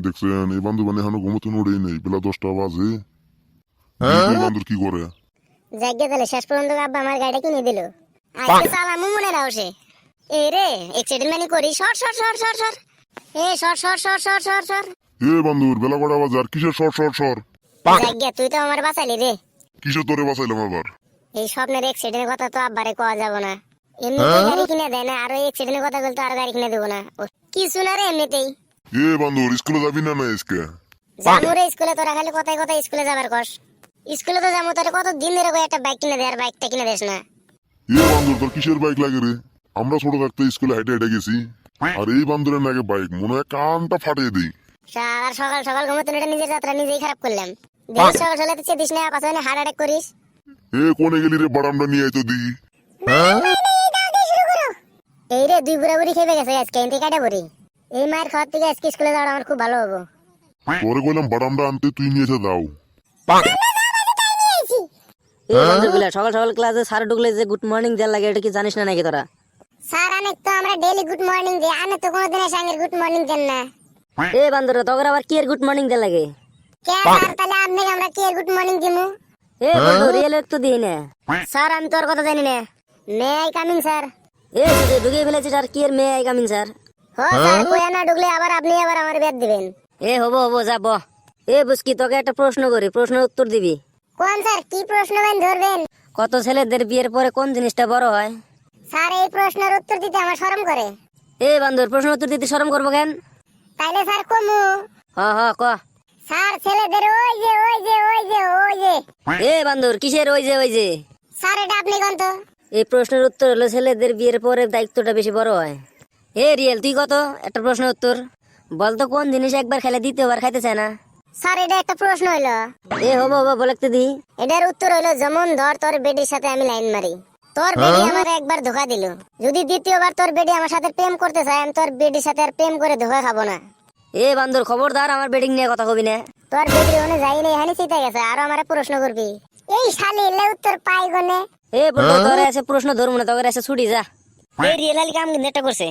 দেখছেন এই বান্ধব মানে এখনো ঘুমোতে উঠেই নেই, বেলা 10টা বাজে। এই বান্ধব কি করে? জায়গা তাহলে শেষ পর্যন্ত আব্বা আমার গাড়িটা কিনে দিল। আজকে চালামু মনে রাও সে। এ রে এক্সিডেন্ট মানে করি সর সর সর সর সর। এ সর সর সর সর সর সর। এ বান্ধব বেলা কটা বাজে আর কিসের সর সর সর? জায়গা তুই তো আমার বাঁচালি রে। কিসের তোরে বাঁচাইলাম আবার? এই স্বপ্নের অ্যাক্সিডেন্টের কথা তো আব্বারে কোয়া যাব না। এমনি গাড়ি কিনে দেয় না, আর ওই অ্যাক্সিডেন্টের কথা বলতে আর গাড়ি কিনে দেবো না। কিছু না রে এমনিতেই। এ বান্ধব স্কুলে যাবি না না আজকে? যাবো রে স্কুলে, তোরা খালি কথায় কথায় স্কুলে যাবার কস। স্কুলে তো যাবো, তোরা কত দিন ধরে একটা বাইক কিনে দে আর বাইকটা কিনে দেস না। এ বান্ধব তোর কিসের বাইক লাগে রে? আমরা ছোট থাকতে স্কুলে হেঁটে হেঁটে গেছি, আর এই বান্ধবের নাকি বাইক, মনে হয় কানটা ফাটিয়ে দিই। আর সকাল সকাল ঘুমোতে এটা নিজের যাত্রা নিজেই খারাপ করলাম। দেখ সকাল সকালে তুই চেতিস না, পাশে হার্ট অ্যাটাক করিস। এ কোনে গেলি রে, বারামটা নিয়ে আইতো দি। এই রে দুই বুড়া বুড়ি খেয়ে গেছে আজকে, এনতে কাটা বুড়ি। এই মায়ের খাওয়ার থেকে আজকে স্কুলে যাওয়া আমার খুব ভালো হবো। তোরে কইলাম বারামটা আনতে, তুই নিয়ে এসে দাও। এই বন্ধুগুলা সকাল সকাল ক্লাসে স্যার ঢুকলে যে গুড মর্নিং দেওয়ার লাগে, এটা কি জানিস না নাকি তোরা? স্যার অনেক তো আমরা ডেইলি গুড মর্নিং দিই, আনে তো কোনোদিন এসে আঙ্গের গুড মর্নিং দেন না। এ বান্ধবরা তোর আবার কি এর গুড মর্নিং দেওয়ার লাগে? কে স্যার তাহলে আপনাকে আমরা কি গুড মর্নিং দিমু? এ বন্ধু রিয়েল একটু দিই না। স্যার আমি তোর কথা জানি না। May I coming sir. এ তুই ঢুকিয়ে ফেলেছিস আর কি এর মেয়ে আই কামিন স্যার? হো স্যার কইয়া না ঢুকলে আবার আপনি আবার আমার বেদ দিবেন। এ হবো হবো যাব। এ বুঝকি তোকে একটা প্রশ্ন করি, প্রশ্নের উত্তর দিবি। কোন স্যার কি প্রশ্ন বেন ধরবেন? কত ছেলেদের বিয়ের পরে কোন জিনিসটা বড় হয়? স্যার এই প্রশ্নের উত্তর দিতে আমার শরম করে। এ বান্ধব প্রশ্ন উত্তর দিতে শরম করবো কেন? তাইলে স্যার কমু। হ হ ক। স্যার ছেলেদের ওই যে ওই যে ওই যে ওই যে। এ বান্ধব কিসের ওই যে ওই যে? স্যার এটা আপনি কোন তো? এই প্রশ্নের উত্তর হলো ছেলেদের বিয়ের পরে দায়িত্বটা বেশি বড় হয়। এ রিয়েল তুই কত একটা প্রশ্নের উত্তর বলতো, কোন জিনিস একবার খেলে দ্বিতীয়বার খাইতে চায় না? স্যার এটা একটা প্রশ্ন হইলো। এ হবো হবো বলে দি। এটার উত্তর হইলো যেমন ধর তোর বেডির সাথে আমি লাইন মারি, তোর বেডি আমার একবার ধোকা দিল, যদি দ্বিতীয়বার তোর বেডি আমার সাথে প্রেম করতে চায়, আমি তোর বেডির সাথে আর প্রেম করে ধোকা খাবো না। এ বান্দর খবরদার আমার বেডিং নিয়ে কথা কবি না। তোর বেডি ওনে যাই নাই হানি চিতা গেছে, আর আমারে প্রশ্ন করবি। এই শালি এলে উত্তর পাই গনে। এ বলতো তোর এসে প্রশ্ন ধরবো না, তোর এসে ছুটি যা। এই রিয়েল কাম কিন্তু এটা করছে।